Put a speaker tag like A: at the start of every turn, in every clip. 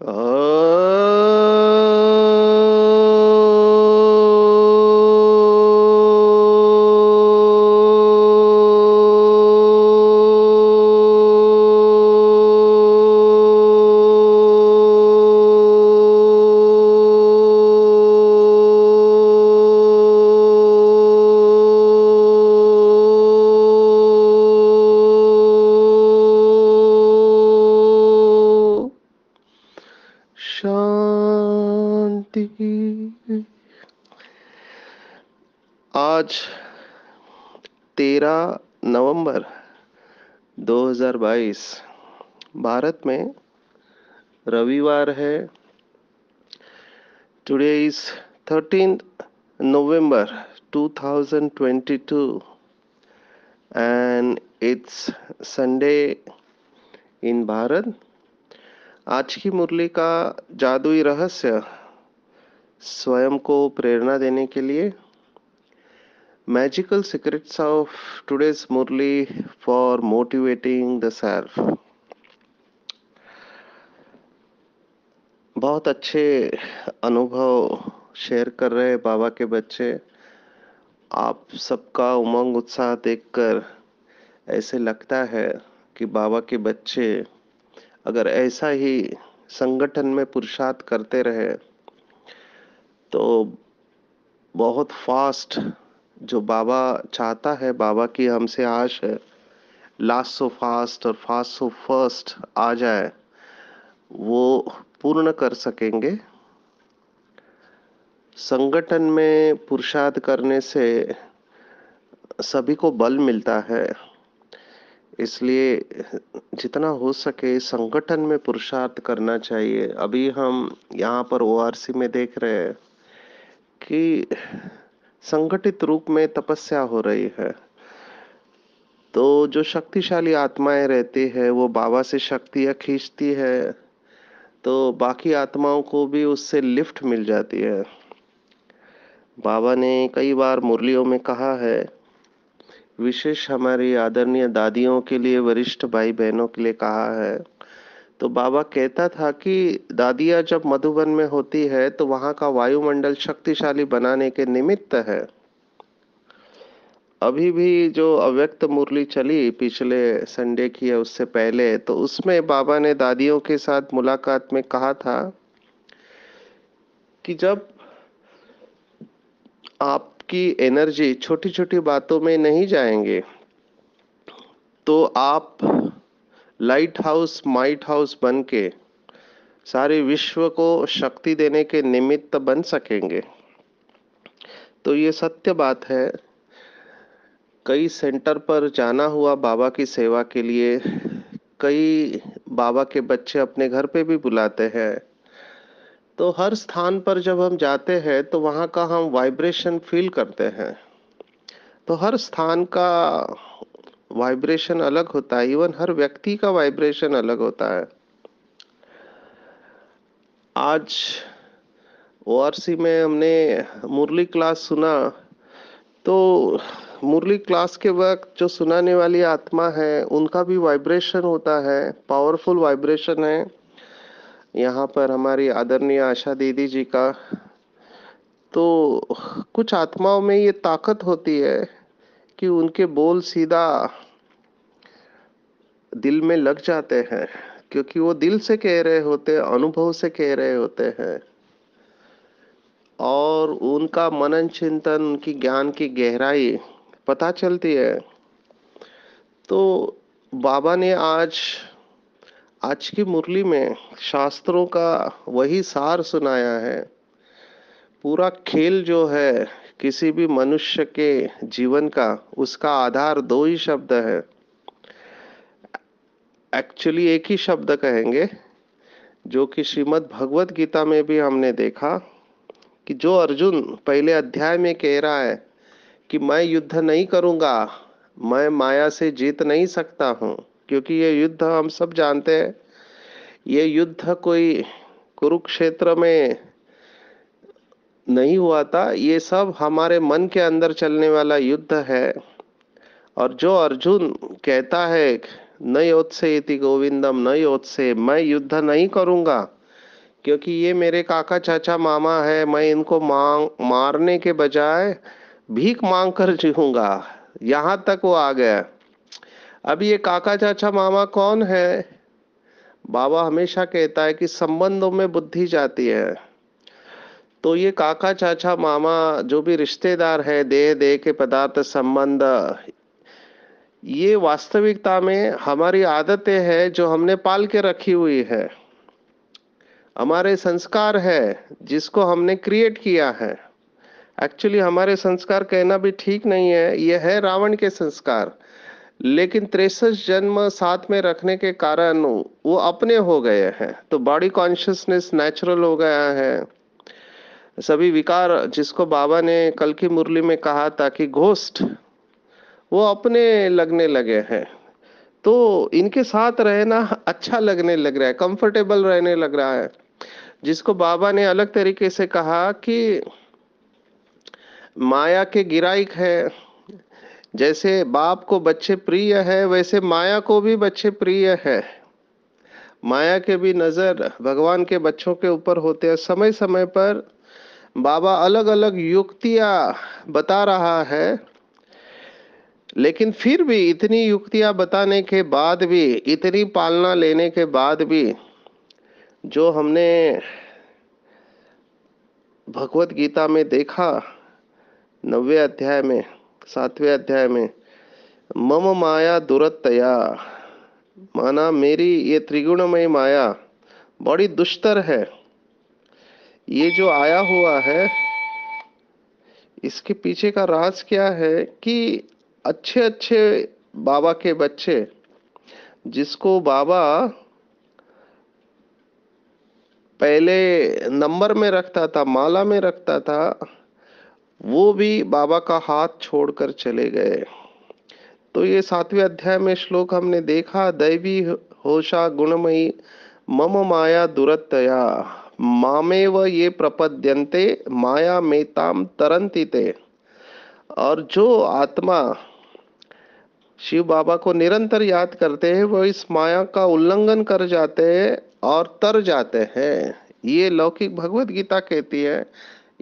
A: अ, शांति। आज 13 नवंबर 2022 भारत में रविवार है। Today is 13 November 2022 and it's Sunday in Bharat. आज की मुरली का जादुई रहस्य स्वयं को प्रेरणा देने के लिए magical secrets of today's Murli for motivating the self. बहुत अच्छे अनुभव शेयर कर रहे हैं बाबा के बच्चे। आप सबका उमंग उत्साह देखकर ऐसे लगता है कि बाबा के बच्चे अगर ऐसा ही संगठन में पुरुषार्थ करते रहे तो बहुत फास्ट जो बाबा चाहता है, बाबा की हमसे आश है, लास्ट सो फास्ट और फास्ट सो फर्स्ट आ जाए, वो पूर्ण कर सकेंगे। संगठन में पुरुषार्थ करने से सभी को बल मिलता है, इसलिए जितना हो सके संगठन में पुरुषार्थ करना चाहिए। अभी हम यहाँ पर ओआरसी में देख रहे हैं कि संगठित रूप में तपस्या हो रही है, तो जो शक्तिशाली आत्माएं रहती है वो बाबा से शक्तियाँ खींचती है, तो बाकी आत्माओं को भी उससे लिफ्ट मिल जाती है। बाबा ने कई बार मुरलियों में कहा है, विशेष हमारी आदरणीय दादियों के लिए, वरिष्ठ भाई बहनों के लिए कहा है। तो बाबा कहता था कि दादियाँ जब मधुबन में होती है तो वहाँ का वायुमंडल शक्तिशाली बनाने के निमित्त है। अभी भी जो अव्यक्त मुरली चली पिछले संडे की है उससे पहले, तो उसमें बाबा ने दादियों के साथ मुलाकात में कहा था कि जब आपकी एनर्जी छोटी छोटी बातों में नहीं जाएंगे तो आप लाइट हाउस माइट हाउस बन के सारे विश्व को शक्ति देने के निमित्त बन सकेंगे। तो ये सत्य बात है। कई सेंटर पर जाना हुआ बाबा की सेवा के लिए, कई बाबा के बच्चे अपने घर पे भी बुलाते हैं। तो हर स्थान पर जब हम जाते हैं तो वहाँ का हम वाइब्रेशन फील करते हैं। तो हर स्थान का वाइब्रेशन अलग होता है, इवन हर व्यक्ति का वाइब्रेशन अलग होता है। आज ओआरसी में हमने मुरली क्लास सुना, तो मुरली क्लास के वक्त जो सुनाने वाली आत्मा है उनका भी वाइब्रेशन होता है, पावरफुल वाइब्रेशन है। यहाँ पर हमारी आदरणीय आशा दीदी जी का, तो कुछ आत्माओं में ये ताकत होती है कि उनके बोल सीधा दिल में लग जाते हैं, क्योंकि वो दिल से कह रहे होते हैं, अनुभव से कह रहे होते हैं, और उनका मनन चिंतन, उनकी ज्ञान की गहराई पता चलती है। तो बाबा ने आज आज की मुरली में शास्त्रों का वही सार सुनाया है। पूरा खेल जो है किसी भी मनुष्य के जीवन का, उसका आधार दो ही शब्द है। एक्चुअली एक ही शब्द कहेंगे, जो कि श्रीमद् भगवत गीता में भी हमने देखा कि जो अर्जुन पहले अध्याय में कह रहा है कि मैं युद्ध नहीं करूंगा, मैं माया से जीत नहीं सकता हूं, क्योंकि ये युद्ध हम सब जानते हैं, ये युद्ध कोई कुरुक्षेत्र में नहीं हुआ था, ये सब हमारे मन के अंदर चलने वाला युद्ध है। और जो अर्जुन कहता है न योत्से इति गोविंदम न योत्से, मैं युद्ध नहीं करूंगा, क्योंकि ये मेरे काका चाचा मामा है, मैं इनको मारने के बजाय भीख मांग कर जीऊंगा, यहां तक वो आ गया। अब ये काका चाचा मामा कौन है? बाबा हमेशा कहता है कि संबंधों में बुद्धि जाती है। तो ये काका चाचा मामा जो भी रिश्तेदार है, देह देह के पदार्थ संबंध, ये वास्तविकता में हमारी आदतें हैं जो हमने पाल के रखी हुई है, हमारे संस्कार है जिसको हमने क्रिएट किया है। एक्चुअली हमारे संस्कार कहना भी ठीक नहीं है, ये है रावण के संस्कार, लेकिन 63 जन्म साथ में रखने के कारण वो अपने हो गए हैं, तो बॉडी कॉन्शियसनेस नेचुरल हो गया है। सभी विकार जिसको बाबा ने कल की मुरली में कहा था कि घोस्ट, वो अपने लगने लगे हैं। तो इनके साथ रहना अच्छा लगने लग रहा है, कंफर्टेबल रहने लग रहा है। जिसको बाबा ने अलग तरीके से कहा कि माया के गिराइक है। जैसे बाप को बच्चे प्रिय है, वैसे माया को भी बच्चे प्रिय है। माया के भी नजर भगवान के बच्चों के ऊपर होते हैं। समय समय पर बाबा अलग अलग युक्तियां बता रहा है, लेकिन फिर भी इतनी युक्तियां बताने के बाद भी, इतनी पालना लेने के बाद भी, जो हमने भगवत गीता में देखा 9वें अध्याय में, 7वें अध्याय में, मम माया दुरतया, माना मेरी ये त्रिगुणमय माया बड़ी दुष्टर है। ये जो आया हुआ है, इसके पीछे का राज क्या है कि अच्छे अच्छे बाबा के बच्चे, जिसको बाबा पहले नंबर में रखता था, माला में रखता था, वो भी बाबा का हाथ छोड़कर चले गए। तो ये 7वें अध्याय में श्लोक हमने देखा, दैवी होशा गुणमयी मम माया दुरतया मामेव ये प्रपद्यन्ते माया मेताम तरन्ति ते। और जो आत्मा शिव बाबा को निरंतर याद करते हैं, वो इस माया का उल्लंघन कर जाते हैं और तर जाते हैं। ये लौकिक भगवत गीता कहती है,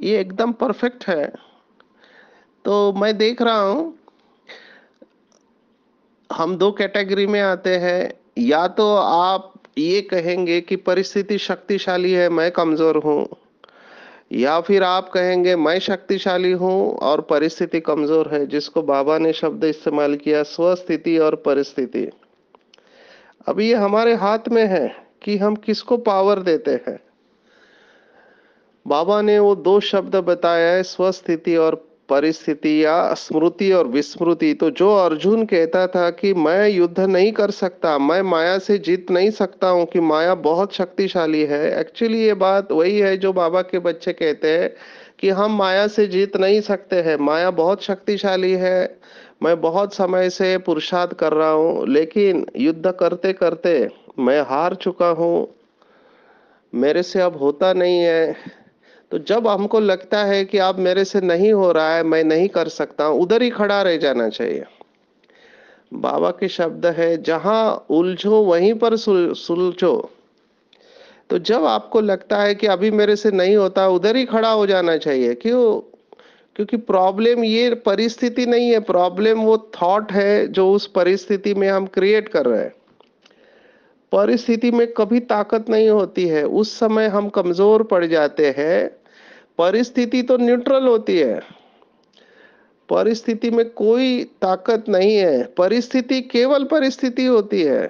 A: ये एकदम परफेक्ट है। तो मैं देख रहा हूं, हम दो कैटेगरी में आते हैं। या तो आप ये कहेंगे कि परिस्थिति शक्तिशाली है, मैं कमजोर हूं, या फिर आप कहेंगे मैं शक्तिशाली हूं और परिस्थिति कमजोर है, जिसको बाबा ने शब्द इस्तेमाल किया स्वस्थिति और परिस्थिति। अब ये हमारे हाथ में है कि हम किसको पावर देते हैं। बाबा ने वो दो शब्द बताया है, स्वस्थिति और परिस्थिति, या स्मृति और विस्मृति। तो जो अर्जुन कहता था कि मैं युद्ध नहीं कर सकता, मैं माया से जीत नहीं सकता हूँ, कि माया बहुत शक्तिशाली है, एक्चुअली ये बात वही है जो बाबा के बच्चे कहते हैं कि हम माया से जीत नहीं सकते हैं, माया बहुत शक्तिशाली है। मैं बहुत समय से पुरुषार्थ कर रहा हूँ, लेकिन युद्ध करते करते मैं हार चुका हूँ, मेरे से अब होता नहीं है। तो जब हमको लगता है कि अब मेरे से नहीं हो रहा है, मैं नहीं कर सकता, उधर ही खड़ा रह जाना चाहिए। बाबा के शब्द है, जहां उलझो वहीं पर सुलझो। तो जब आपको लगता है कि अभी मेरे से नहीं होता, उधर ही खड़ा हो जाना चाहिए। क्यों? क्योंकि प्रॉब्लम ये परिस्थिति नहीं है, प्रॉब्लम वो थॉट है जो उस परिस्थिति में हम क्रिएट कर रहे हैं। परिस्थिति में कभी ताकत नहीं होती है, उस समय हम कमजोर पड़ जाते हैं। परिस्थिति तो न्यूट्रल होती है, परिस्थिति में कोई ताकत नहीं है, परिस्थिति केवल परिस्थिति होती है।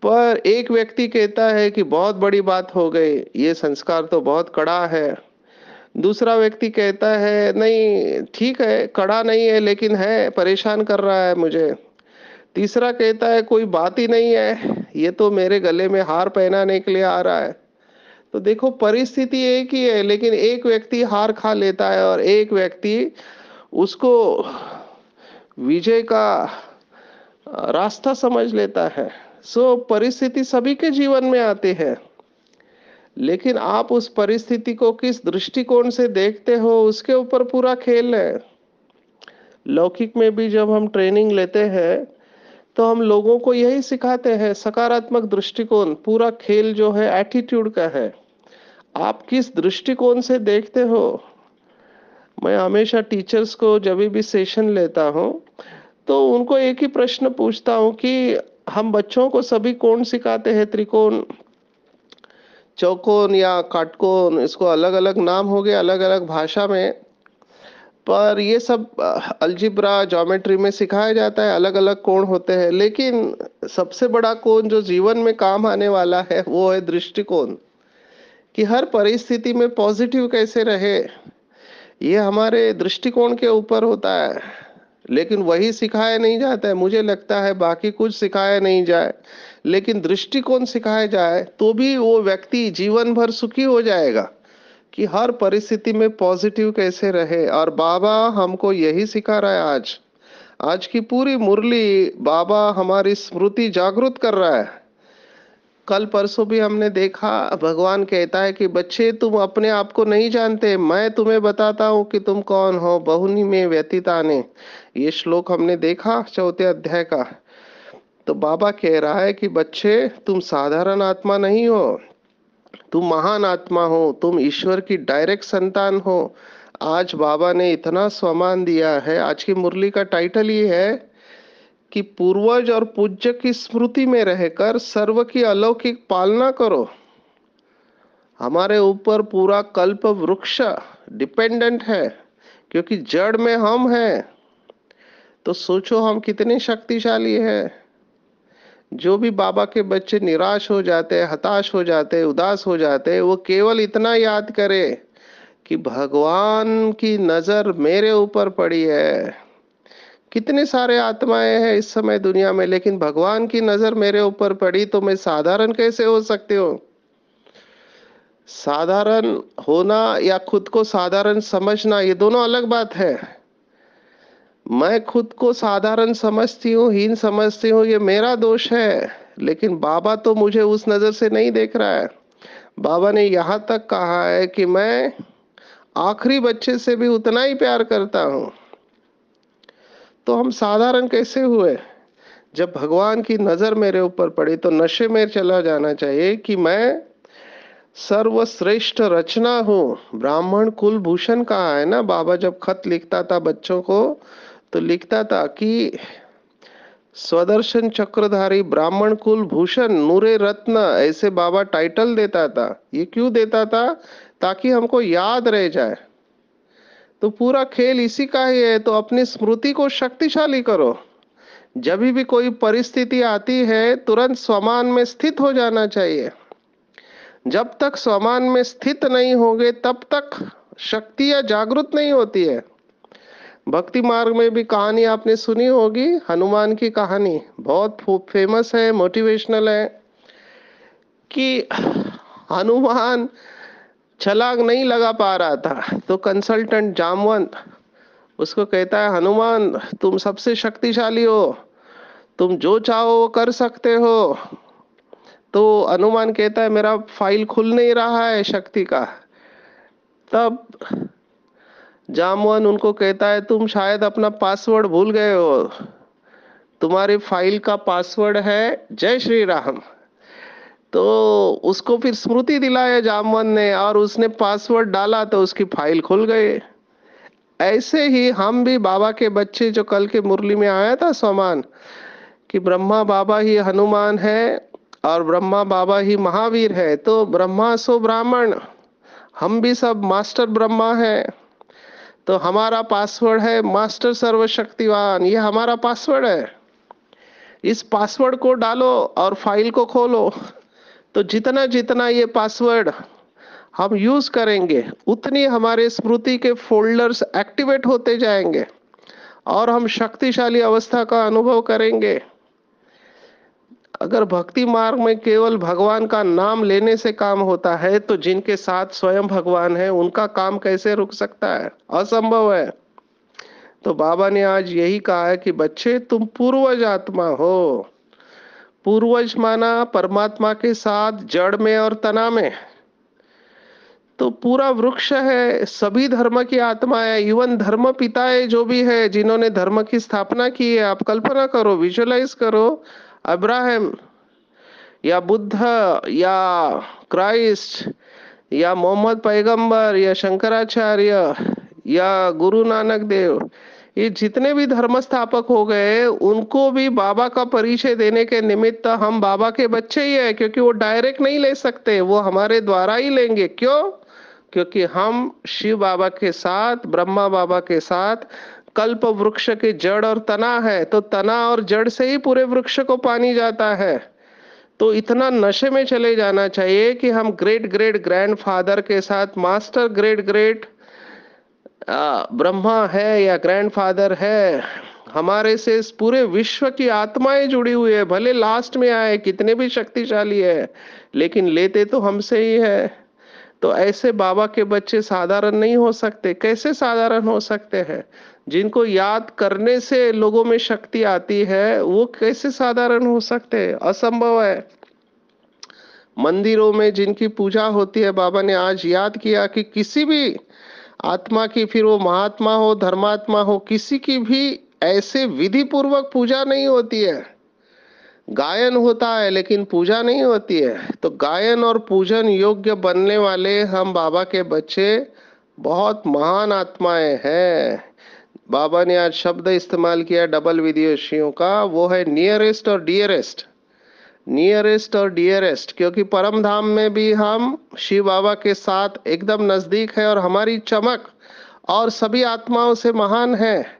A: पर एक व्यक्ति कहता है कि बहुत बड़ी बात हो गई, ये संस्कार तो बहुत कड़ा है। दूसरा व्यक्ति कहता है नहीं ठीक है, कड़ा नहीं है लेकिन है, परेशान कर रहा है मुझे। तीसरा कहता है कोई बात ही नहीं है, ये तो मेरे गले में हार पहनाने के लिए आ रहा है। तो देखो परिस्थिति एक ही है, लेकिन एक व्यक्ति हार खा लेता है और एक व्यक्ति उसको विजय का रास्ता समझ लेता है। सो परिस्थिति सभी के जीवन में आती है, लेकिन आप उस परिस्थिति को किस दृष्टिकोण से देखते हो, उसके ऊपर पूरा खेल है। लौकिक में भी जब हम ट्रेनिंग लेते हैं, तो हम लोगों को यही सिखाते हैं, सकारात्मक दृष्टिकोण। पूरा खेल जो है एटीट्यूड का है। आप किस दृष्टिकोण से देखते हो? मैं हमेशा टीचर्स को जब भी सेशन लेता हूँ, तो उनको एक ही प्रश्न पूछता हूँ कि हम बच्चों को सभी कोण सिखाते हैं, त्रिकोण, चौकोन या काटकोन, इसको अलग अलग नाम हो गए अलग अलग भाषा में। पर ये सब अलजेब्रा ज्योमेट्री में सिखाया जाता है, अलग अलग कोण होते हैं। लेकिन सबसे बड़ा कोण जो जीवन में काम आने वाला है वो है दृष्टिकोण, कि हर परिस्थिति में पॉजिटिव कैसे रहे। ये हमारे दृष्टिकोण के ऊपर होता है। लेकिन वही सिखाया नहीं जाता है। मुझे लगता है बाकी कुछ सिखाया नहीं जाए, लेकिन दृष्टिकोण सिखाया जाए तो भी वो व्यक्ति जीवन भर सुखी हो जाएगा, कि हर परिस्थिति में पॉजिटिव कैसे रहे। और बाबा हमको यही सिखा रहा है आज। आज की पूरी मुरली बाबा हमारी स्मृति जागृत कर रहा है। कल परसों भी हमने देखा, भगवान कहता है कि बच्चे तुम अपने आप को नहीं जानते, मैं तुम्हें बताता हूँ कि तुम कौन हो, बहुनी में व्यतीताने। ये श्लोक हमने देखा 4थे अध्याय का। तो बाबा कह रहा है कि बच्चे तुम साधारण आत्मा नहीं हो, तुम महान आत्मा हो, तुम ईश्वर की डायरेक्ट संतान हो। आज बाबा ने इतना सम्मान दिया है। आज की मुरली का टाइटल ये है कि पूर्वज और पूज्य की स्मृति में रहकर सर्व की अलौकिक पालना करो। हमारे ऊपर पूरा कल्प वृक्ष डिपेंडेंट है, क्योंकि जड़ में हम हैं। तो सोचो हम कितने शक्तिशाली हैं। जो भी बाबा के बच्चे निराश हो जाते हैं, हताश हो जाते हैं, उदास हो जाते हैं, वो केवल इतना याद करे कि भगवान की नजर मेरे ऊपर पड़ी है। कितने सारे आत्माएं हैं इस समय दुनिया में, लेकिन भगवान की नजर मेरे ऊपर पड़ी तो मैं साधारण कैसे हो सकती हूँ? साधारण होना या खुद को साधारण समझना, ये दोनों अलग बात है। मैं खुद को साधारण समझती हूँ, हीन समझती हूँ, ये मेरा दोष है। लेकिन बाबा तो मुझे उस नजर से नहीं देख रहा है। बाबा ने यहाँ तक कहा है कि मैं आखिरी बच्चे से भी उतना ही प्यार करता हूँ। तो हम साधारण कैसे हुए? जब भगवान की नजर मेरे ऊपर पड़ी तो नशे में चला जाना चाहिए कि मैं सर्वश्रेष्ठ रचना हूँ। ब्राह्मण कुल भूषण कहा है ना। बाबा जब खत लिखता था बच्चों को तो लिखता था कि स्वदर्शन चक्रधारी ब्राह्मण कुल भूषण नूरे रत्न, ऐसे बाबा टाइटल देता था। ये क्यों देता था? ताकि हमको याद रह जाए। तो पूरा खेल इसी का ही है। तो अपनी स्मृति को शक्तिशाली करो। जब भी कोई परिस्थिति आती है तुरंत स्वमान में स्थित हो जाना चाहिए। जब तक स्वमान में स्थित नहीं होंगे तब तक शक्तियां जागृत नहीं होती है। भक्ति मार्ग में भी कहानी आपने सुनी होगी, हनुमान की कहानी बहुत फेमस है, मोटिवेशनल है। कि हनुमान छलांग नहीं लगा पा रहा था, तो कंसल्टेंट जामवंत उसको कहता है, हनुमान तुम सबसे शक्तिशाली हो, तुम जो चाहो वो कर सकते हो। तो हनुमान कहता है मेरा फाइल खुल नहीं रहा है शक्ति का। तब जामवन उनको कहता है तुम शायद अपना पासवर्ड भूल गए हो। तुम्हारी फाइल का पासवर्ड है जय श्री राम। तो उसको फिर स्मृति दिलाया जामवन ने, और उसने पासवर्ड डाला तो उसकी फाइल खुल गई। ऐसे ही हम भी बाबा के बच्चे, जो कल के मुरली में आया था समान, कि ब्रह्मा बाबा ही हनुमान है और ब्रह्मा बाबा ही महावीर है। तो ब्रह्मा सो ब्राह्मण, हम भी सब मास्टर ब्रह्मा है। तो हमारा पासवर्ड है मास्टर सर्वशक्तिवान, ये हमारा पासवर्ड है। इस पासवर्ड को डालो और फाइल को खोलो। तो जितना जितना ये पासवर्ड हम यूज करेंगे उतनी हमारे स्मृति के फोल्डर्स एक्टिवेट होते जाएंगे और हम शक्तिशाली अवस्था का अनुभव करेंगे। अगर भक्ति मार्ग में केवल भगवान का नाम लेने से काम होता है तो जिनके साथ स्वयं भगवान है उनका काम कैसे रुक सकता है? असंभव है। तो बाबा ने आज यही कहा है कि बच्चे तुम पूर्वज आत्मा हो। पूर्वज माना परमात्मा के साथ जड़ में और तना में। तो पूरा वृक्ष है, सभी धर्म की आत्मा है, इवन धर्म पिताएं जो भी है जिन्होंने धर्म की स्थापना की है, आप कल्पना करो, विजुअलाइज करो, अब्राहम या बुद्ध या क्राइस्ट या मोहम्मद पैगंबर या शंकराचार्य या गुरु नानक देव, ये जितने भी धर्म स्थापक हो गए, उनको भी बाबा का परिचय देने के निमित्त हम बाबा के बच्चे ही है, क्योंकि वो डायरेक्ट नहीं ले सकते, वो हमारे द्वारा ही लेंगे। क्यों? क्योंकि हम शिव बाबा के साथ, ब्रह्मा बाबा के साथ कल्प वृक्ष के जड़ और तना है, तो तना और जड़ से ही पूरे वृक्ष को पानी जाता है। तो इतना नशे में चले जाना चाहिए कि हम ग्रेट ग्रेट ग्रैंडफादर के साथ मास्टर ग्रेट ग्रेट ब्रह्मा है या ग्रैंडफादर है, हमारे से इस पूरे विश्व की आत्माएं जुड़ी हुई है, भले लास्ट में आए कितने भी शक्तिशाली है, लेकिन लेते तो हमसे ही है। तो ऐसे बाबा के बच्चे साधारण नहीं हो सकते। कैसे साधारण हो सकते हैं? जिनको याद करने से लोगों में शक्ति आती है, वो कैसे साधारण हो सकते हैं? असंभव है। मंदिरों में जिनकी पूजा होती है, बाबा ने आज याद किया कि किसी भी आत्मा की, फिर वो महात्मा हो धर्मात्मा हो, किसी की भी ऐसे विधि पूर्वक पूजा नहीं होती है। गायन होता है लेकिन पूजा नहीं होती है। तो गायन और पूजन योग्य बनने वाले हम बाबा के बच्चे बहुत महान आत्माएं हैं। बाबा ने आज शब्द इस्तेमाल किया डबल विदेशियों का, वो है नियरेस्ट और डियरेस्ट। नियरेस्ट और डियरेस्ट, क्योंकि परम धाम में भी हम शिव बाबा के साथ एकदम नजदीक है और हमारी चमक और सभी आत्माओं से महान है।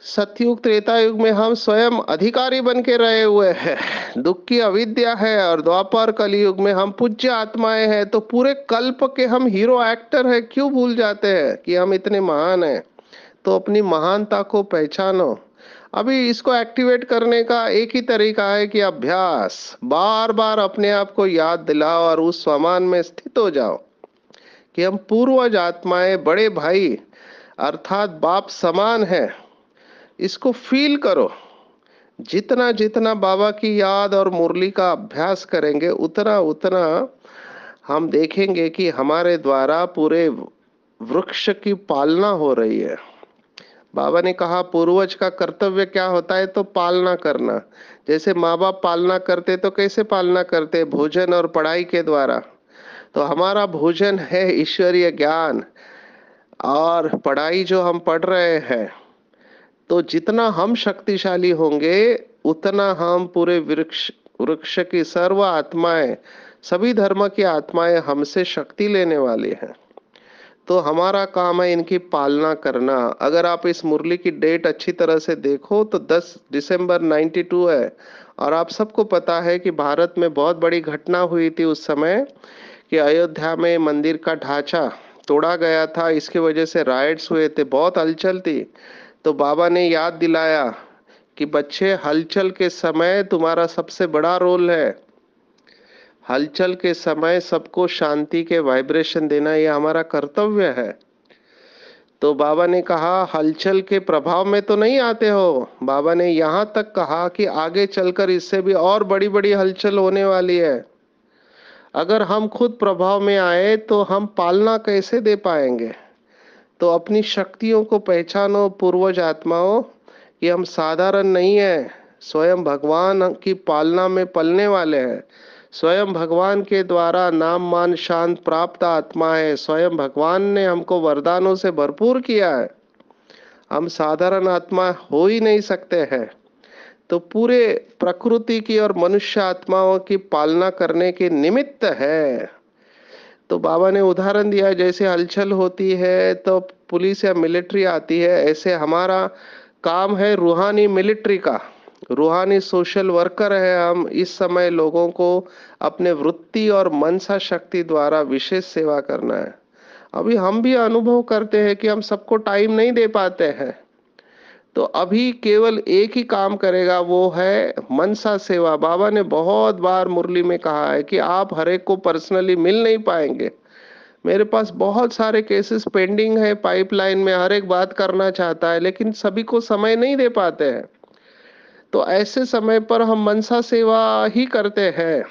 A: सतयुग त्रेता युग में हम स्वयं अधिकारी बन के रहे हुए हैं, दुख की अविद्या है, और द्वापर कलयुग में हम पूज्य आत्माएं हैं। तो पूरे कल्प के हम हीरो एक्टर हैं, क्यों भूल जाते हैं कि हम इतने महान हैं? तो अपनी महानता को पहचानो। अभी इसको एक्टिवेट करने का एक ही तरीका है कि अभ्यास, बार बार अपने आप को याद दिलाओ और उस स्वमान में स्थित हो जाओ कि हम पूर्वज आत्माएं, बड़े भाई अर्थात बाप समान है। इसको फील करो। जितना जितना बाबा की याद और मुरली का अभ्यास करेंगे, उतना उतना हम देखेंगे कि हमारे द्वारा पूरे वृक्ष की पालना हो रही है। बाबा ने कहा पूर्वज का कर्तव्य क्या होता है? तो पालना करना। जैसे माँ बाप पालना करते, तो कैसे पालना करते? भोजन और पढ़ाई के द्वारा। तो हमारा भोजन है ईश्वरीय ज्ञान, और पढ़ाई जो हम पढ़ रहे हैं, तो जितना हम शक्तिशाली होंगे, उतना हम पूरे वृक्ष वृक्ष की सर्व आत्माएं, सभी धर्म की आत्माएं हमसे शक्ति लेने वाली हैं। तो हमारा काम है इनकी पालना करना। अगर आप इस मुरली की डेट अच्छी तरह से देखो तो 10 दिसंबर 92 है, और आप सबको पता है कि भारत में बहुत बड़ी घटना हुई थी उस समय कि अयोध्या में मंदिर का ढांचा तोड़ा गया था। इसकी वजह से राइट्स हुए थे, बहुत हलचल थी। तो बाबा ने याद दिलाया कि बच्चे, हलचल के समय तुम्हारा सबसे बड़ा रोल है। हलचल के समय सबको शांति के वाइब्रेशन देना, ये हमारा कर्तव्य है। तो बाबा ने कहा हलचल के प्रभाव में तो नहीं आते हो। बाबा ने यहाँ तक कहा कि आगे चलकर इससे भी और बड़ी बड़ी हलचल होने वाली है। अगर हम खुद प्रभाव में आए तो हम पालना कैसे दे पाएंगे? तो अपनी शक्तियों को पहचानो पूर्वज आत्माओं, कि हम साधारण नहीं है, स्वयं भगवान की पालना में पलने वाले हैं। स्वयं भगवान के द्वारा नाम मान शांत प्राप्त आत्मा है। स्वयं भगवान ने हमको वरदानों से भरपूर किया है। हम साधारण आत्मा हो ही नहीं सकते हैं। तो पूरे प्रकृति की और मनुष्य आत्माओं की पालना करने के निमित्त है। तो बाबा ने उदाहरण दिया, जैसे हलचल होती है तो पुलिस या मिलिट्री आती है, ऐसे हमारा काम है रूहानी मिलिट्री का, रूहानी सोशल वर्कर है हम। इस समय लोगों को अपने वृत्ति और मनसा शक्ति द्वारा विशेष सेवा करना है। अभी हम भी अनुभव करते हैं कि हम सबको टाइम नहीं दे पाते हैं। तो अभी केवल एक ही काम करेगा, वो है मनसा सेवा। बाबा ने बहुत बार मुरली में कहा है कि आप हर एक को पर्सनली मिल नहीं पाएंगे। मेरे पास बहुत सारे केसेस पेंडिंग है पाइपलाइन में, हर एक बात करना चाहता है लेकिन सभी को समय नहीं दे पाते हैं। तो ऐसे समय पर हम मनसा सेवा ही करते हैं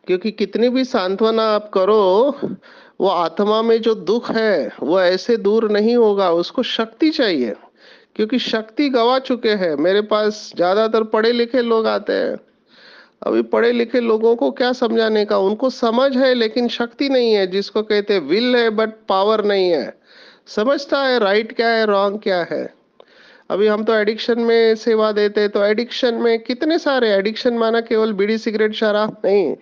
A: क्योंकि कितनी भी सांत्वना आप करो, वो आत्मा में जो दुख है वो ऐसे दूर नहीं होगा। उसको शक्ति चाहिए, क्योंकि शक्ति गवा चुके हैं। मेरे पास ज्यादातर पढ़े लिखे लोग आते हैं। अभी पढ़े लिखे लोगों को क्या समझाने का, उनको समझ है लेकिन शक्ति नहीं है। जिसको कहते हैं विल है बट पावर नहीं है। समझता है राइट क्या है रॉन्ग क्या है। अभी हम तो एडिक्शन में सेवा देते हैं, तो एडिक्शन में कितने सारे एडिक्शन माना केवल बीड़ी सिगरेट शराब नहीं।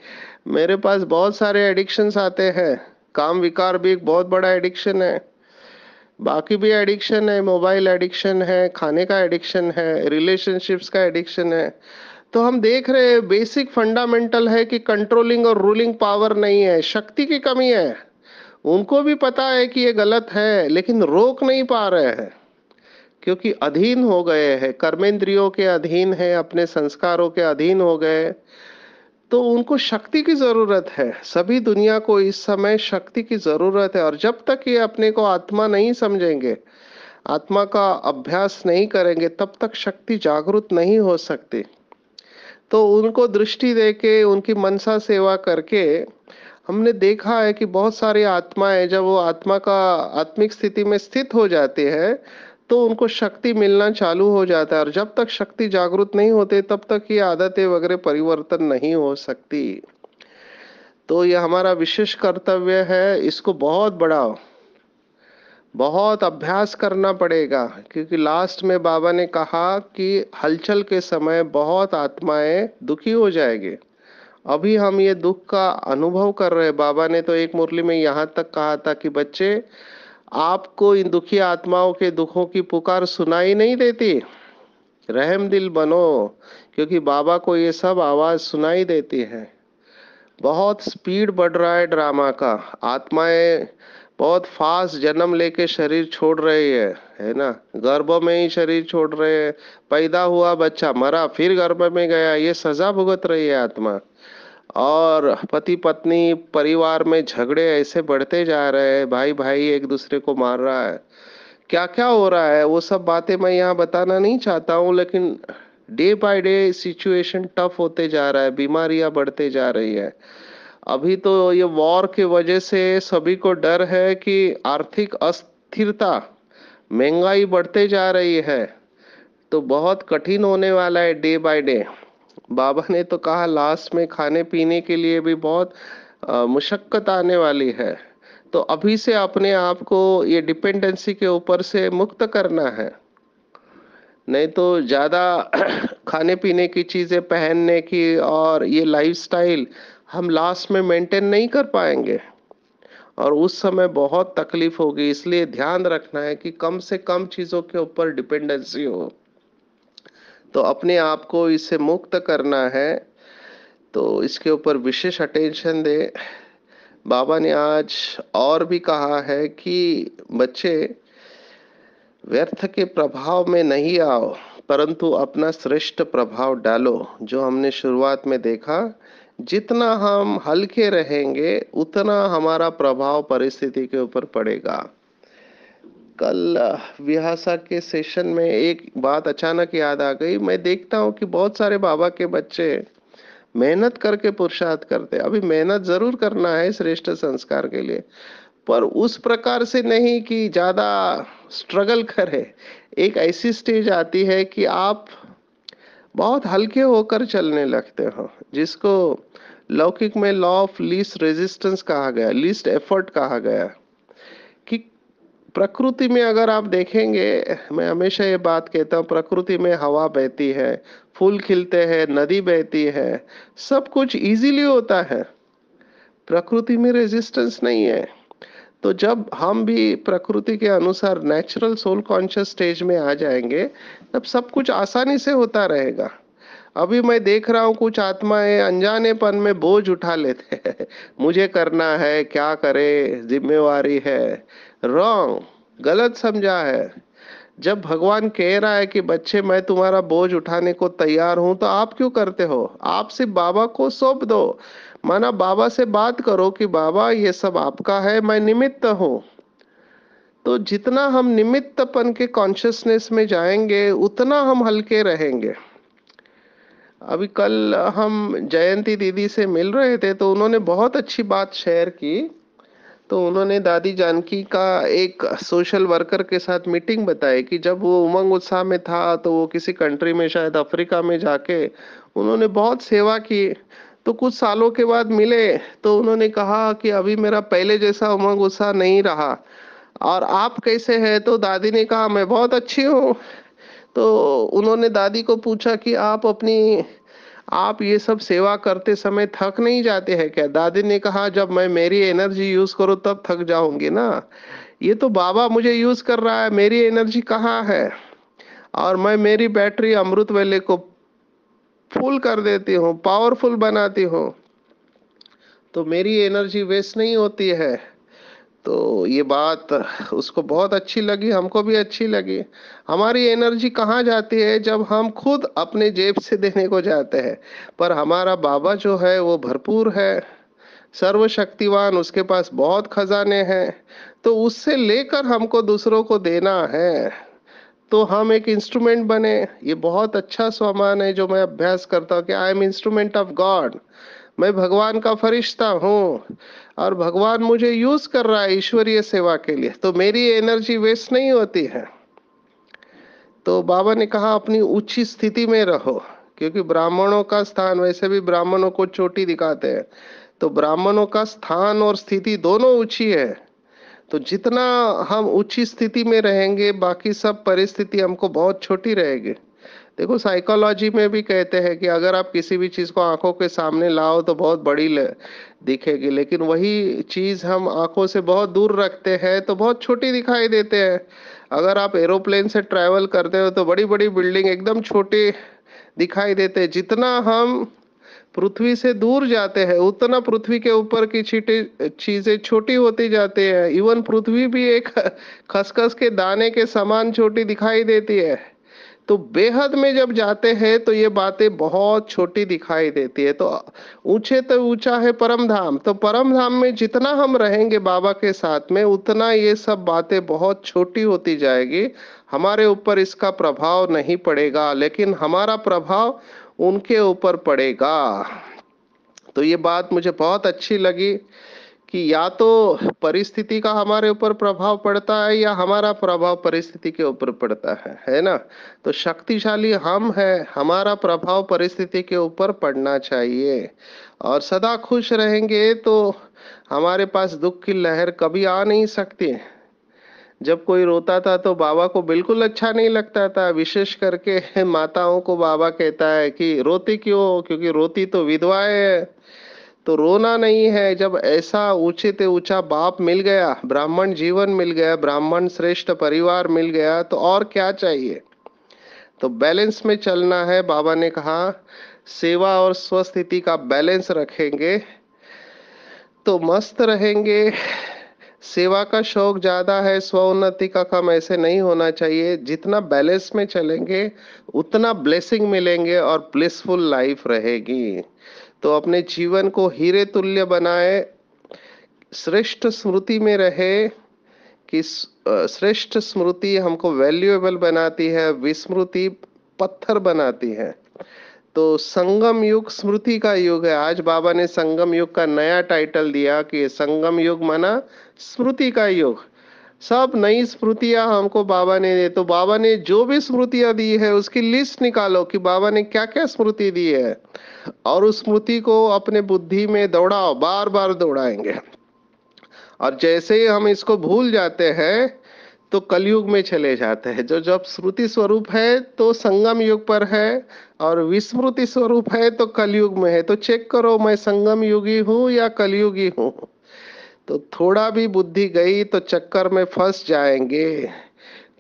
A: मेरे पास बहुत सारे एडिक्शंस आते हैं। काम विकार भी एक बहुत बड़ा एडिक्शन है। बाकी भी एडिक्शन है, मोबाइल एडिक्शन है, खाने का एडिक्शन है, रिलेशनशिप्स का एडिक्शन है। तो हम देख रहे हैं बेसिक फंडामेंटल है कि कंट्रोलिंग और रूलिंग पावर नहीं है, शक्ति की कमी है। उनको भी पता है कि ये गलत है, लेकिन रोक नहीं पा रहे हैं, क्योंकि अधीन हो गए हैं, कर्मेंद्रियों के अधीन है, अपने संस्कारों के अधीन हो गए। तो उनको शक्ति की जरूरत है। सभी दुनिया को इस समय शक्ति की जरूरत है। और जब तक ये अपने को आत्मा नहीं समझेंगे, आत्मा का अभ्यास नहीं करेंगे, तब तक शक्ति जागृत नहीं हो सकती। तो उनको दृष्टि देके, उनकी मनसा सेवा करके हमने देखा है कि बहुत सारी आत्माएं जब वो आत्मा का आत्मिक स्थिति में स्थित हो जाती है, तो उनको शक्ति मिलना चालू हो जाता है। और जब तक शक्ति जागृत नहीं होते, तब तक ये आदतें वगैरह परिवर्तन नहीं हो सकती। तो ये हमारा विशेष कर्तव्य है। इसको बहुत बढ़ाओ, बहुत अभ्यास करना पड़ेगा। क्योंकि लास्ट में बाबा ने कहा कि हलचल के समय बहुत आत्माएं दुखी हो जाएंगे। अभी हम ये दुख का अनुभव कर रहे हैं। बाबा ने तो एक मुरली में यहाँ तक कहा था कि बच्चे, आपको इन दुखी आत्माओं के दुखों की पुकार सुनाई नहीं देती, रहम दिल बनो, क्योंकि बाबा को ये सब आवाज सुनाई देती है। बहुत स्पीड बढ़ रहा है ड्रामा का। आत्माएं बहुत फास्ट जन्म लेके शरीर छोड़ रही है ना। गर्भ में ही शरीर छोड़ रहे हैं। पैदा हुआ बच्चा, मरा, फिर गर्भ में गया, ये सजा भुगत रही है आत्मा। और पति पत्नी परिवार में झगड़े ऐसे बढ़ते जा रहे हैं, भाई भाई एक दूसरे को मार रहा है। क्या क्या हो रहा है वो सब बातें मैं यहाँ बताना नहीं चाहता हूँ, लेकिन day by day situation tough होते जा रहा है, बीमारियां बढ़ते जा रही है। अभी तो ये वॉर के वजह से सभी को डर है कि आर्थिक अस्थिरता, महंगाई बढ़ते जा रही है। तो बहुत कठिन होने वाला है डे बाय डे। बाबा ने तो कहा लास्ट में खाने पीने के लिए भी बहुत मुशक्कत आने वाली है। तो अभी से अपने आप को ये डिपेंडेंसी के ऊपर से मुक्त करना है। नहीं तो ज्यादा खाने पीने की चीजें पहनने की और ये लाइफस्टाइल हम लास्ट में मेंटेन नहीं कर पाएंगे, और उस समय बहुत तकलीफ होगी। इसलिए ध्यान रखना है कि कम से कम चीजों के ऊपर डिपेंडेंसी हो। तो अपने आप को इससे मुक्त करना है, तो इसके ऊपर विशेष अटेंशन दे। बाबा ने आज और भी कहा है कि बच्चे, व्यर्थ के प्रभाव में नहीं आओ, परंतु अपना श्रेष्ठ प्रभाव डालो। जो हमने शुरुआत में देखा, जितना हम हल्के रहेंगे उतना हमारा प्रभाव परिस्थिति के ऊपर पड़ेगा। कल विहासा के सेशन में एक बात अचानक याद आ गई। मैं देखता हूँ कि बहुत सारे बाबा के बच्चे मेहनत करके पुरुषार्थ करते हैं। अभी मेहनत जरूर करना है श्रेष्ठ संस्कार के लिए, पर उस प्रकार से नहीं कि ज्यादा स्ट्रगल करे। एक ऐसी स्टेज आती है कि आप बहुत हल्के होकर चलने लगते हो, जिसको लौकिक में लॉ ऑफ लीस्ट रेजिस्टेंस कहा गया, लीस्ट एफर्ट कहा गया। कि प्रकृति में अगर आप देखेंगे, मैं हमेशा ये बात कहता हूँ, प्रकृति में हवा बहती है, फूल खिलते हैं, नदी बहती है, सब कुछ इजीली होता है। प्रकृति में रेजिस्टेंस नहीं है। तो जब हम भी प्रकृति के अनुसार नेचुरल सोल कॉन्शियस स्टेज में आ जाएंगे, तब सब कुछ आसानी से होता रहेगा। अभी मैं देख रहा हूँ कुछ आत्माएं अनजानेपन में बोझ उठा लेते हैं। मुझे करना है, क्या करे, जिम्मेवारी है। रॉन्ग, गलत समझा है। जब भगवान कह रहा है कि बच्चे मैं तुम्हारा बोझ उठाने को तैयार हूं, तो आप क्यों करते हो? आप सिर्फ बाबा को सौंप दो। माना बाबा से बात करो कि बाबा ये सब आपका है, मैं निमित्त हूं। तो जितना हम निमित्तपन के कॉन्शियसनेस में जाएंगे, उतना हम हल्के रहेंगे। अभी कल हम जयंती दीदी से मिल रहे थे तो उन्होंने बहुत अच्छी बात शेयर की। तो उन्होंने दादी जानकी का एक सोशल वर्कर के साथ मीटिंग बताई कि जब वो उमंग उत्साह में था तो वो किसी कंट्री में शायद अफ्रीका में जाके उन्होंने बहुत सेवा की। तो कुछ सालों के बाद मिले तो उन्होंने कहा कि अभी मेरा पहले जैसा उमंग उत्साह नहीं रहा। और आप कैसे हैं? तो दादी ने कहा मैं बहुत अच्छी हूँ। तो उन्होंने दादी को पूछा कि आप ये सब सेवा करते समय थक नहीं जाते हैं क्या? दादी ने कहा जब मैं मेरी एनर्जी यूज करूँ तब थक जाऊंगी ना। ये तो बाबा मुझे यूज कर रहा है, मेरी एनर्जी कहाँ है? और मैं मेरी बैटरी अमृत वेले को फुल कर देती हूँ, पावरफुल बनाती हूँ, तो मेरी एनर्जी वेस्ट नहीं होती है। तो ये बात उसको बहुत अच्छी लगी, हमको भी अच्छी लगी। हमारी एनर्जी कहाँ जाती है? जब हम खुद अपने जेब से देने को जाते हैं। पर हमारा बाबा जो है वो भरपूर है, सर्वशक्तिवान, उसके पास बहुत खजाने हैं। तो उससे लेकर हमको दूसरों को देना है, तो हम एक इंस्ट्रूमेंट बने। ये बहुत अच्छा स्वमान है जो मैं अभ्यास करता हूँ कि I am instrument of God. मैं भगवान का फरिश्ता हूँ और भगवान मुझे यूज कर रहा है ईश्वरीय सेवा के लिए, तो मेरी एनर्जी वेस्ट नहीं होती है। तो बाबा ने कहा अपनी ऊंची स्थिति में रहो, क्योंकि ब्राह्मणों का स्थान, वैसे भी ब्राह्मणों को चोटी दिखाते हैं, तो ब्राह्मणों का स्थान और स्थिति दोनों ऊंची है। तो जितना हम ऊंची स्थिति में रहेंगे बाकी सब परिस्थिति हमको बहुत छोटी रहेगी। देखो साइकोलॉजी में भी कहते हैं कि अगर आप किसी भी चीज को आंखों के सामने लाओ तो बहुत बड़ी दिखेगी, लेकिन वही चीज हम आंखों से बहुत दूर रखते हैं तो बहुत छोटी दिखाई देते हैं। अगर आप एरोप्लेन से ट्रैवल करते हो तो बड़ी बड़ी बिल्डिंग एकदम छोटी दिखाई देते हैं। जितना हम पृथ्वी से दूर जाते हैं उतना पृथ्वी के ऊपर की चीटे चीजें छोटी होती जाती है। इवन पृथ्वी भी एक खसखस के दाने के समान छोटी दिखाई देती है। तो बेहद में जब जाते हैं तो ये बातें बहुत छोटी दिखाई देती है। तो ऊंचे तो ऊंचा है परम धाम, तो परम धाम में जितना हम रहेंगे बाबा के साथ में उतना ये सब बातें बहुत छोटी होती जाएगी। हमारे ऊपर इसका प्रभाव नहीं पड़ेगा, लेकिन हमारा प्रभाव उनके ऊपर पड़ेगा। तो ये बात मुझे बहुत अच्छी लगी कि या तो परिस्थिति का हमारे ऊपर प्रभाव पड़ता है या हमारा प्रभाव परिस्थिति के ऊपर पड़ता है ना? तो शक्तिशाली हम है, हमारा प्रभाव परिस्थिति के ऊपर पड़ना चाहिए। और सदा खुश रहेंगे तो हमारे पास दुख की लहर कभी आ नहीं सकती। जब कोई रोता था तो बाबा को बिल्कुल अच्छा नहीं लगता था, विशेष करके माताओं को बाबा कहता है कि रोती क्यों? क्योंकि रोती तो विधवाएं है। तो रोना नहीं है। जब ऐसा ऊंचे से ऊंचा बाप मिल गया, ब्राह्मण जीवन मिल गया, ब्राह्मण श्रेष्ठ परिवार मिल गया, तो और क्या चाहिए? तो बैलेंस में चलना है। बाबा ने कहा सेवा और स्वस्थिति का बैलेंस रखेंगे तो मस्त रहेंगे। सेवा का शौक ज्यादा है, स्वोन्नति का कम, ऐसे नहीं होना चाहिए। जितना बैलेंस में चलेंगे उतना ब्लेसिंग मिलेंगे और ब्लिसफुल लाइफ रहेगी। तो अपने जीवन को हीरे तुल्य बनाए, श्रेष्ठ स्मृति में रहे कि श्रेष्ठ स्मृति हमको वैल्यूएबल बनाती है, विस्मृति पत्थर बनाती है। तो संगम युग स्मृति का युग है। आज बाबा ने संगम युग का नया टाइटल दिया कि संगम युग माना स्मृति का युग। सब नई स्मृतियां हमको बाबा ने दे। तो बाबा ने जो भी स्मृतियां दी है उसकी लिस्ट निकालो कि बाबा ने क्या क्या स्मृति दी है, और उस स्मृति को अपने बुद्धि में दौड़ाओ, बार बार दौड़ाएंगे। और जैसे ही हम इसको भूल जाते हैं तो कलयुग में चले जाते हैं। जो जब स्मृति स्वरूप है तो संगम युग पर है, और विस्मृति स्वरूप है तो कलयुग में है। तो चेक करो मैं संगम युगी हूँ या कलयुगी हूँ। तो थोड़ा भी बुद्धि गई तो चक्कर में फंस जाएंगे,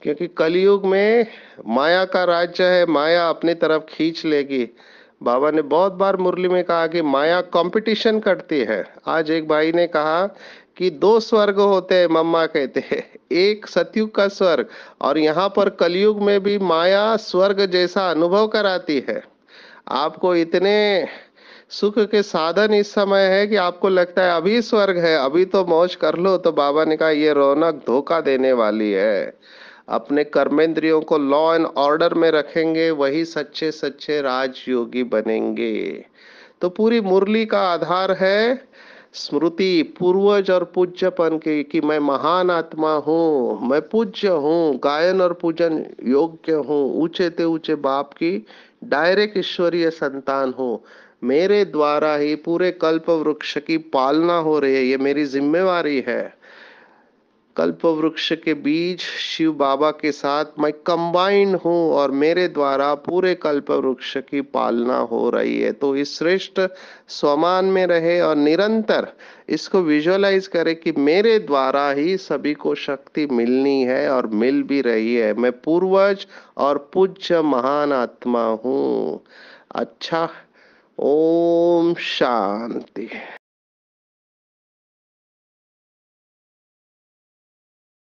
A: क्योंकि कलयुग में माया का राज्य है, माया अपनी तरफ खींच लेगी। बाबा ने बहुत बार मुरली में कहा कि माया कंपटीशन करती है। आज एक भाई ने कहा कि दो स्वर्ग होते हैं, मम्मा कहते हैं, एक सतयुग का स्वर्ग, और यहाँ पर कलयुग में भी माया स्वर्ग जैसा अनुभव कराती है। आपको इतने सुख के साधन इस समय है कि आपको लगता है अभी स्वर्ग है, अभी तो मौज कर लो। तो बाबा ने कहा ये रौनक धोखा देने वाली है। अपने कर्मेंद्रियों को लॉ एंड ऑर्डर में रखेंगे, वही सच्चे सच्चे राजयोगी बनेंगे। तो पूरी मुरली का आधार है स्मृति, पूर्वज और पूज्यपन की, कि मैं महान आत्मा हूँ, मैं पूज्य हूँ, गायन और पूजन योग्य हूँ, ऊंचे ते ऊंचे बाप की डायरेक्ट ईश्वरीय संतान हूँ। मेरे द्वारा ही पूरे कल्प वृक्ष की पालना हो रही है, ये मेरी जिम्मेवारी है। कल्प वृक्ष के बीज शिव बाबा के साथ मैं कंबाइंड हूँ और मेरे द्वारा पूरे कल्प वृक्ष की पालना हो रही है। तो इस श्रेष्ठ स्वमान में रहे और निरंतर इसको विजुअलाइज करे कि मेरे द्वारा ही सभी को शक्ति मिलनी है और मिल भी रही है। मैं पूर्वज और पूज्य महान आत्मा हूँ। अच्छा, ओम शांति।